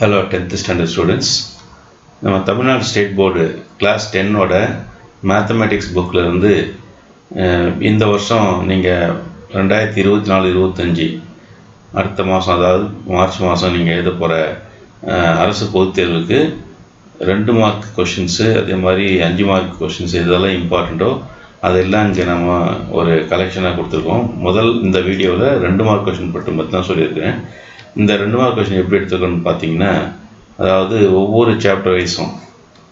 Hello 10th standard students. நம்ம Tamil Nadu state board class 10ஓட mathematics புக்கில் இருந்து இந்த வருஷம் நீங்கள் 2024-25 அடுத்த மாதம், அதாவது மார்ச் மாதம் நீங்கள் எழுத போகிற அரசு பொதுத் தேர்வுக்கு 2 மார்க் கொஷின்ஸு, அதே மாதிரி 5 மார்க் கொஷின்ஸ் இதெல்லாம் இம்பார்ட்டண்ட்டோ அதெல்லாம் இங்கே நம்ம ஒரு கலெக்ஷனாக கொடுத்துருக்கோம். இந்த வீடியோவில் 2 மார்க் கொஷின் மட்டும் தான் சொல்லியிருக்கிறேன். இந்த 2 மார்க் கொஷின் எப்படி எடுத்துக்கணும்னு பார்த்தீங்கன்னா, அதாவது ஒவ்வொரு சாப்டர் வைஸும்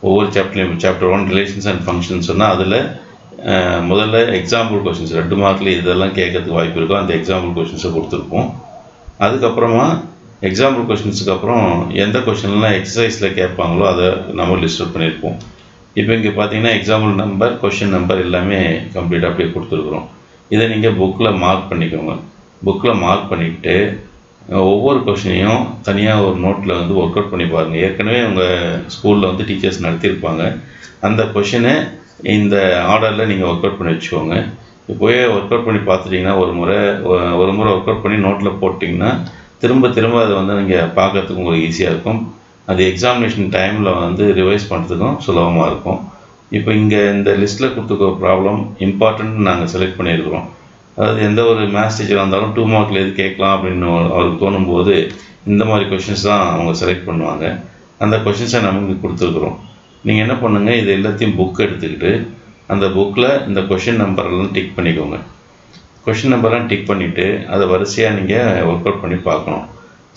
ஒவ்வொரு சாப்டர்லையும் சாப்டர் 1 ரிலேஷன்ஸ் அண்ட் ஃபங்க்ஷன்ஸ் சொன்னால் அதில் முதல்ல எக்ஸாம்பிள் கொஷின்ஸ் 2 மார்க்கில் இதெல்லாம் கேட்கறதுக்கு வாய்ப்பு இருக்கும். அந்த எக்ஸாம்பிள் கொஷின்ஸை கொடுத்துருப்போம். அதுக்கப்புறமா எக்ஸாம்பிள் கொஷின்ஸுக்கு அப்புறம் எந்த கொஷின்லாம் எக்ஸசைஸில் கேட்பாங்களோ அதை நம்ம லிஸ்ட் அவுட் பண்ணியிருப்போம். இப்போ இங்கே பார்த்தீங்கன்னா எக்ஸாம்பிள் நம்பர், கொஷின் நம்பர் எல்லாமே கம்ப்ளீட்டாக அப்படியே கொடுத்துருக்குறோம். இதை நீங்கள் புக்கில் மார்க் பண்ணிக்கோங்க. புக்கில் மார்க் பண்ணிவிட்டு ஒவ்வொரு கொஷினையும் தனியாக ஒரு நோட்டில் வந்து ஒர்க் அவுட் பண்ணி பாருங்கள். ஏற்கனவே உங்கள் ஸ்கூலில் டீச்சர்ஸ் நடத்தியிருப்பாங்க. அந்த கொஷினை இந்த ஆர்டரில் நீங்கள் ஒர்க் அவுட் பண்ணி வச்சுக்கோங்க. இப்போயே ஒர்க் அவுட் பண்ணி பார்த்துட்டிங்கன்னா ஒரு முறை ஒர்க் அவுட் பண்ணி நோட்டில் போட்டிங்கன்னா திரும்ப அதை நீங்கள் பார்க்கறதுக்கு உங்களுக்கு ஈஸியாக இருக்கும். அது எக்ஸாமினேஷன் டைமில் ரிவைஸ் பண்ணுறதுக்கும் சுலபமாக இருக்கும். இப்போ இங்கே இந்த லிஸ்ட்டில் கொடுத்துருக்க ப்ராப்ளம் இம்பார்ட்டன்ட் நாங்கள் செலக்ட் பண்ணியிருக்கிறோம். அதாவது எந்த ஒரு மேத்ஸ் டீச்சராக இருந்தாலும் 2 மார்க்கில் எது கேட்கலாம் அப்படின்னு அவருக்கு தோணும்போது இந்த மாதிரி கொஷின்ஸ் தான் அவங்க செலக்ட் பண்ணுவாங்க. அந்த கொஷின்ஸை நமக்கு கொடுத்துருக்குறோம். நீங்கள் என்ன பண்ணுங்கள், இது எல்லாத்தையும் புக் எடுத்துக்கிட்டு அந்த புக்கில் இந்த கொஷின் நம்பரெல்லாம் டிக் பண்ணிக்கோங்க. கொஷின் நம்பர்லாம் டிக் பண்ணிவிட்டு அதை வரிசையாக நீங்கள் ஒர்க் அவுட் பண்ணி பார்க்கணும்.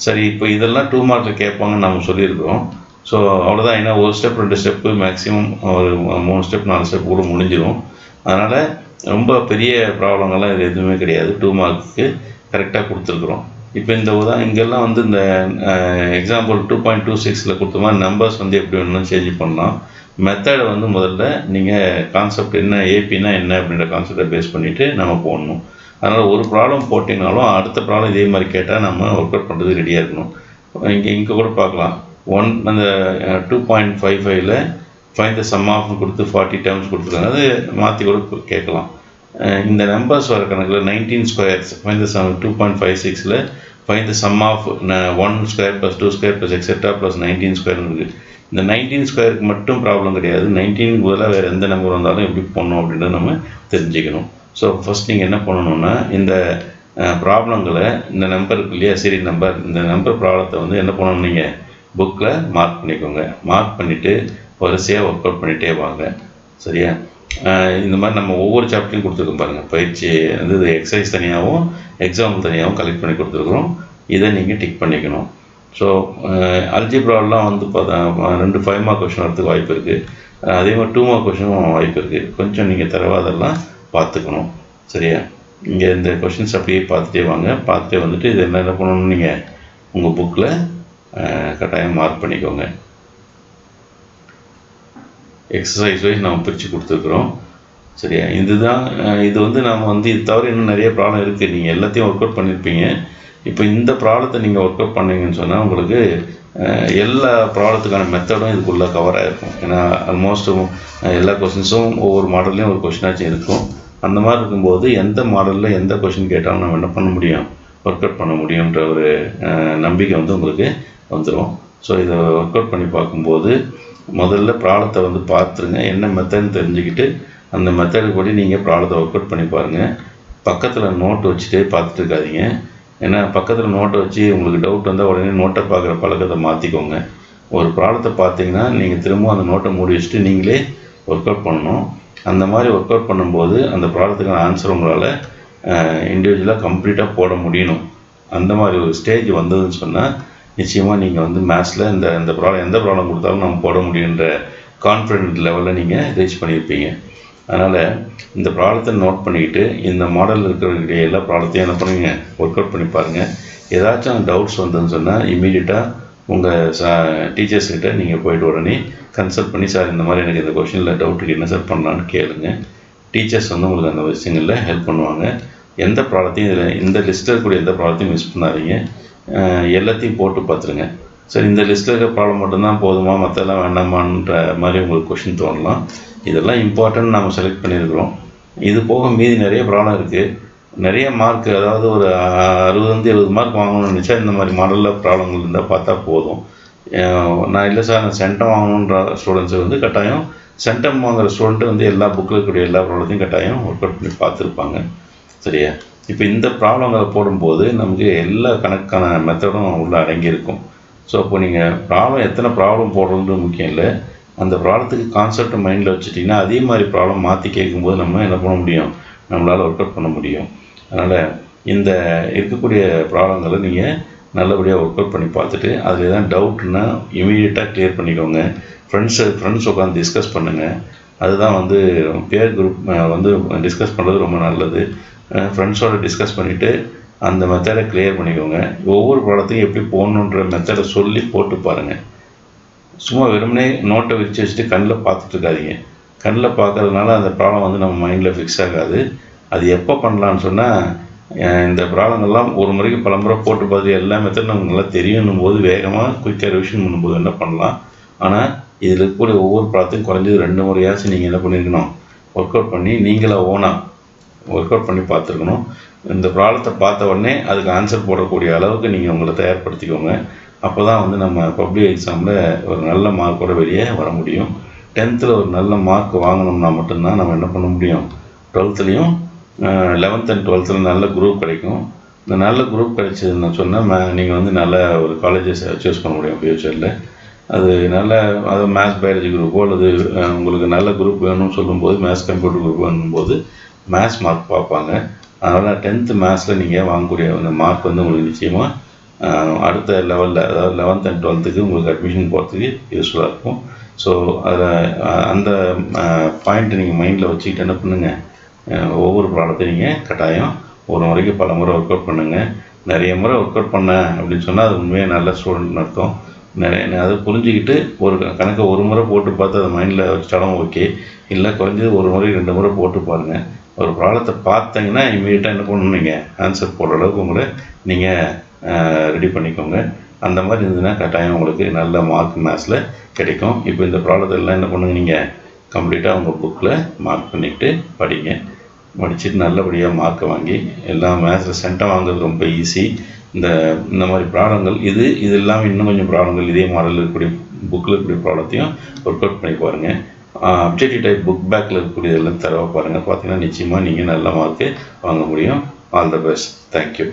சரி, இப்போ இதெல்லாம் 2 மார்க்கில் கேட்பாங்கன்னு நம்ம சொல்லியிருக்கிறோம். ஸோ அவ்வளோதான். ஏன்னா ஒரு ஸ்டெப் 2 ஸ்டெப்பு மேக்ஸிமம் ஒரு 3 ஸ்டெப் 4 ஸ்டெப் கூட முடிஞ்சிடும். அதனால் ரொம்ப பெரிய ப்ராப்ளங்கள்லாம் இது எதுவுமே கிடையாது. 2 மார்க்குக்கு கரெக்டாக கொடுத்துருக்குறோம். இப்போ இந்த இங்கெல்லாம் இந்த எக்ஸாம்பிள் 2.26ல் கொடுத்த மாதிரி நம்பர்ஸ் எப்படி வேணும்னு சேஞ்ச் பண்ணலாம். மெத்தடை முதல்ல நீங்கள் கான்செப்ட் என்ன, ஏபின்னா என்ன அப்படின்ற கான்செப்டை பேஸ் பண்ணிவிட்டு நம்ம போடணும். அதனால் ஒரு ப்ராப்ளம் போட்டிங்கனாலும் அடுத்த ப்ராப்ளம் இதே மாதிரி கேட்டால் நம்ம ஒர்க் அவுட் பண்ணுறது ரெடியாக இருக்கணும். இங்கே கூட பார்க்கலாம். அந்த 2.55ல் ஃபைண்ட் த சம் ஆஃப் கொடுத்து 40 டேர்ம்ஸ் கொடுத்துருக்காங்க. அது மாற்றி கூட கேட்கலாம். இந்த நம்பர்ஸ் வர கணக்கில் 19 ஸ்கொயர்ஸ் ஃபைண்ட் த சம் 2.56ல் find the sum of 1 square plus 2 square plus etcetera plus 19 ஸ்கொயர்னு இருக்குது. இந்த 19 ஸ்கொயருக்கு மட்டும் ப்ராப்ளம் கிடையாது. 19 பதிலாக வேறு எந்த நம்பர் வந்தாலும் எப்படி போடணும் அப்படின்றத நம்ம தெரிஞ்சுக்கணும். ஸோ ஃபஸ்ட் நீங்கள் என்ன பண்ணணுன்னா, இந்த ப்ராப்ளங்களை இந்த நம்பருக்கு இல்லையா சீரியல் நம்பர், இந்த நம்பர் ப்ராப்ளத்தை என்ன பண்ணணும், நீங்கள் புக்கில் மார்க் பண்ணிக்கோங்க. மார்க் பண்ணிவிட்டு வரிசையாக ஒர்க் அவுட் பண்ணிகிட்டே வாங்க. சரியா? இந்த மாதிரி நம்ம ஒவ்வொரு சாப்டரையும் கொடுத்துருக்கோம் பாருங்கள். பயிற்சி இது எக்ஸசைஸ் தனியாகவும் எக்ஸாம்பிள் தனியாகவும் கலெக்ட் பண்ணி கொடுத்துருக்குறோம். இதை நீங்கள் டிக் பண்ணிக்கணும். ஸோ அல்ஜிப்ராலாம் பார்த்தா 2 5 மார்க் கொஷின் வரதுக்கு வாய்ப்பு இருக்குது. அதே மாதிரி 2 மார்க் கொஷினும் வாய்ப்பு இருக்குது. கொஞ்சம் நீங்கள் தரவாதெல்லாம் பார்த்துக்கணும். சரியா? இங்கே இந்த கொஷின்ஸ் அப்படியே பார்த்துட்டே வாங்க. பார்த்துட்டே இது என்ன பண்ணணும், நீங்கள் உங்கள் புக்கில் கட்டாயம் மார்க் பண்ணிக்கோங்க. எக்ஸசைஸ் வைஸ் நம்ம பிரித்து கொடுத்துருக்குறோம். சரியா? இதுதான் இது நம்ம இது தவிர இன்னும் நிறைய ப்ராப்ளம் இருக்குது. நீங்கள் எல்லாத்தையும் ஒர்க் அவுட் பண்ணியிருப்பீங்க. இப்போ இந்த ப்ராப்ளத்தை நீங்கள் ஒர்க் அவுட் பண்ணீங்கன்னு சொன்னால் உங்களுக்கு எல்லா ப்ராப்ளத்துக்கான மெத்தடும் இதுக்குள்ளே கவர் ஆகிருக்கும். ஏன்னா ஆல்மோஸ்ட் எல்லா கொஷின்ஸும் ஒவ்வொரு மாடல்லையும் ஒரு கொஷினாச்சும் இருக்கும். அந்த மாதிரி இருக்கும்போது எந்த மாடலில் எந்த கொஷின் கேட்டாலும் நம்ம என்ன பண்ண முடியும், ஒர்க் அவுட் பண்ண முடியுன்ற ஒரு நம்பிக்கை உங்களுக்கு வந்துடும். ஸோ இதை ஒர்க் அவுட் பண்ணி பார்க்கும்போது முதல்ல ப்ராப்ளத்தை பார்த்துருங்க. என்ன மெத்தட்னு தெரிஞ்சுக்கிட்டு அந்த மெத்தடுக்கு படி நீங்கள் ப்ராப்ளத்தை ஒர்க் அவுட் பண்ணி பாருங்கள். பக்கத்தில் நோட்டு வச்சுட்டே பார்த்துட்டு இருக்காதீங்க. ஏன்னா பக்கத்தில் நோட்டை வச்சு உங்களுக்கு டவுட் வந்தால் உடனே நோட்டை பார்க்குற பழக்கத்தை மாற்றிக்கோங்க. ஒரு ப்ராப்ளத்தை பார்த்தீங்கன்னா நீங்கள் திரும்ப அந்த நோட்டை மூடி வச்சுட்டு நீங்களே ஒர்க் அவுட் பண்ணணும். அந்த மாதிரி ஒர்க் அவுட் பண்ணும்போது அந்த ப்ராப்ளத்துக்கான ஆன்சர் உங்களால் இண்டிவிஜுவலாக கம்ப்ளீட்டாக போட முடியணும். அந்த மாதிரி ஒரு ஸ்டேஜ் வந்ததுன்னு சொன்னால் நிச்சயமாக நீங்கள் மேத்ஸில் இந்த ப்ராப்ளம் எந்த ப்ராப்ளம் கொடுத்தாலும் நம்ம போட முடியுன்ற கான்ஃபிடென்ட் லெவலில் நீங்கள் ரீச் பண்ணியிருப்பீங்க. அதனால் இந்த ப்ராப்ளத்தை நோட் பண்ணிக்கிட்டு இந்த மாடலில் இருக்கிற எல்லா ப்ராப்ளத்தையும் என்ன பண்ணுவீங்க, ஒர்க் அவுட் பண்ணி பாருங்கள். ஏதாச்சும் டவுட்ஸ் வந்ததுன்னு சொன்னால் இம்மீடியட்டாக உங்கள் டீச்சர்ஸ்கிட்ட நீங்கள் போய்ட்டு உடனே கன்சல்ட் பண்ணி, சார் இந்த மாதிரி எனக்கு இந்த கொஷினில் டவுட்டுக்கு என்ன சார் பண்ணலான்னு கேளுங்க. டீச்சர்ஸ் உங்களுக்கு அந்த விஷயங்களில் ஹெல்ப் பண்ணுவாங்க. எந்த ப்ராப்ளத்தையும் இந்த லிஸ்ட்டில் இருக்கக்கூடிய எந்த ப்ராப்ளத்தையும் மிஸ் பண்ணாதீங்க. எல்லாத்தையும் போட்டு பார்த்துருங்க. சரி, இந்த லிஸ்ட்டில் இருக்கிற ப்ராப்ளம் மட்டும்தான் போதுமா, மற்றெல்லாம் வேண்டாமான்ற மாதிரி உங்களுக்கு கொஷின் தோணலாம். இதெல்லாம் இம்பார்ட்டன்ட் நம்ம செலக்ட் பண்ணியிருக்கிறோம். இது போக மீதி நிறைய ப்ராப்ளம் இருக்குது. நிறைய மார்க், அதாவது ஒரு 60-70 மார்க் வாங்கணும்னு நினச்சா இந்த மாதிரி மாடலில் ப்ராப்ளங்கள் இருந்தால் பார்த்தா போதும். நான் இல்லை சார் நான் சென்டம் வாங்கணுன்ற ஸ்டூடெண்ட்ஸு வந்து கட்டாயம் சென்டம் வாங்குகிற ஸ்டூடெண்ட்டு வந்து எல்லா புக்கில் இருக்கக்கூடிய எல்லா ப்ராப்ளத்தையும் கட்டாயம் ஒர்க் அவுட் பண்ணி பார்த்துருப்பாங்க. சரியா? இப்போ இந்த ப்ராப்ளங்களை போடும்போது நமக்கு எல்லா கணக்கான மெத்தடும் உள்ளே அடங்கியிருக்கும். ஸோ அப்போ நீங்கள் ப்ராப்ளம் எத்தனை ப்ராப்ளம் போடுறது முக்கியம் இல்லை, அந்த ப்ராப்ளத்துக்கு கான்செப்ட் மைண்டில் வச்சுட்டிங்கன்னா அதே மாதிரி ப்ராப்ளம் மாற்றி கேட்கும்போது நம்ம என்ன பண்ண முடியும், நம்மளால் ஒர்க் அவுட் பண்ண முடியும். அதனால் இந்த இருக்கக்கூடிய ப்ராப்ளங்களை நீங்கள் நல்லபடியாக ஒர்க் அவுட் பண்ணி பார்த்துட்டு அதில் எதாவது டவுட்னா இமீடியட்டாக கிளியர் பண்ணிக்கோங்க. ஃப்ரெண்ட்ஸ் உட்காந்து டிஸ்கஸ் பண்ணுங்கள். அதுதான் வந்து பேர் குரூப் வந்து டிஸ்கஸ் பண்ணுறது ரொம்ப நல்லது. ஃப்ரெண்ட்ஸோடு டிஸ்கஸ் பண்ணிவிட்டு அந்த மெத்தடை கிளியர் பண்ணிக்கோங்க. ஒவ்வொரு ப்ராப்ளத்தையும் எப்படி போடணுன்ற மெத்தடை சொல்லி போட்டு பாருங்கள். சும்மா வெறுமனே நோட்டை விரித்து வச்சுட்டு கண்ணில் பார்த்துட்டு இருக்காதீங்க. கண்ணில் பார்க்கறதுனால அந்த ப்ராப்ளம் வந்து நம்ம மைண்டில் ஃபிக்ஸ் ஆகாது. அது எப்போ பண்ணலான்னு சொன்னால், இந்த ப்ராப்ளங்கள்லாம் ஒரு முறைக்கு பல முறை போட்டு பார்த்து எல்லா மெத்தடும் நமக்கு நல்லா தெரியணும் போது வேகமாக குயிக்காக ரிவிஷன் பண்ணும்போது என்ன பண்ணலாம். ஆனால் இதில் இருக்கக்கூடிய ஒவ்வொரு ப்ராப்ளத்தையும் குறைஞ்சது 2 முறையாச்சும் நீங்கள் என்ன பண்ணியிருக்கணும், ஒர்க் அவுட் பண்ணி நீங்களாக ஓனாக ஒர்க் அவுட் பண்ணி பார்த்துருக்கணும். இந்த ப்ராப்ளத்தை பார்த்த உடனே அதுக்கு ஆன்சர் போடக்கூடிய அளவுக்கு நீங்கள் உங்களை தயார்படுத்திக்கோங்க. அப்போ தான் வந்து நம்ம பப்ளிக் எக்ஸாமில் ஒரு நல்ல மார்க்கோட வெளியே வர முடியும். 10th ஒரு நல்ல மார்க் வாங்கினோம்னா மட்டும்தான் நம்ம என்ன பண்ண முடியும், 12th 11th and 12th நல்ல குரூப் கிடைக்கும். இந்த நல்ல குரூப் கிடைச்சதுன்னு சொன்னால் நீங்கள் வந்து நல்ல ஒரு காலேஜஸ் சூஸ் பண்ண முடியும் ஃப்யூச்சரில். அது நல்ல அது மேத்ஸ் பயாலஜி குரூப்போ அல்லது உங்களுக்கு நல்ல குரூப் வேணும்னு சொல்லும்போது மேத்ஸ் கம்ப்யூட்டர் குரூப் வேணும்போது மேத்ஸ் மார்க் பார்ப்பாங்க. அதனால் 10th மேத்ஸில் நீங்கள் வாங்கக்கூடிய அந்த மார்க் வந்து உங்களுக்கு நிச்சயமாக அடுத்த லெவலில், அதாவது 11th and 12th உங்களுக்கு அட்மிஷன் போகிறதுக்கு யூஸ்ஃபுல்லாக இருக்கும். ஸோ அதில் அந்த பாயிண்ட்டை நீங்கள் மைண்டில் வச்சுக்கிட்டு என்ன பண்ணுங்கள், ஒவ்வொரு ப்ராப்ளத்தையும் நீங்கள் கட்டாயம் ஒரு முறைக்கு பல முறை ஒர்க் அவுட் பண்ணுங்கள். நிறைய முறை ஒர்க் அவுட் பண்ணேன் அப்படின்னு சொன்னால் அது உண்மையாக நல்ல ஸ்டூடெண்ட்னு அர்த்தம். அதை புரிஞ்சுக்கிட்டு ஒரு கணக்கை ஒரு முறை போட்டு பார்த்து அதை மைண்டில் வச்சாலும் ஓகே, இல்லை குறைஞ்சது ஒரு முறை 2 முறை போட்டு பாருங்கள். ஒரு ப்ராப்ளத்தை பார்த்தீங்கன்னா இமீடியட்டாக என்ன பண்ணணும், நீங்கள் ஆன்சர் போடுற அளவுக்கு உங்களை நீங்கள் ரெடி பண்ணிக்கோங்க. அந்த மாதிரி இருந்ததுன்னா கட்டாயம் உங்களுக்கு நல்ல மார்க் மேத்ஸில் கிடைக்கும். இப்போ இந்த ப்ராப்ளத்தை எல்லாம் என்ன பண்ணுங்க, நீங்கள் கம்ப்ளீட்டாக உங்கள் புக்கில் மார்க் பண்ணிவிட்டு படிங்க. படிச்சுட்டு நல்லபடியாக மார்க்கை வாங்கி எல்லா மேத்ஸில் சென்டம் வாங்குறது ரொம்ப ஈஸி. இந்த மாதிரி ப்ராப்ளங்கள் இது இல்லாமல் இன்னும் கொஞ்சம் ப்ராப்ளங்கள் இதே மாடலில் இருக்கக்கூடிய புக்கில் இருக்கக்கூடிய ப்ராப்ளத்தையும் ஒர்க் அவுட் பண்ணி பாருங்கள். அப்ஜெக்டிவ் டைப் புக் பேக்கில் இருக்கக்கூடியதெல்லாம் தரவை பாருங்கள். பார்த்தீங்கன்னா நிச்சயமாக நீங்கள் நல்ல மார்க்கு வாங்க முடியும். All the best. தேங்க்யூ.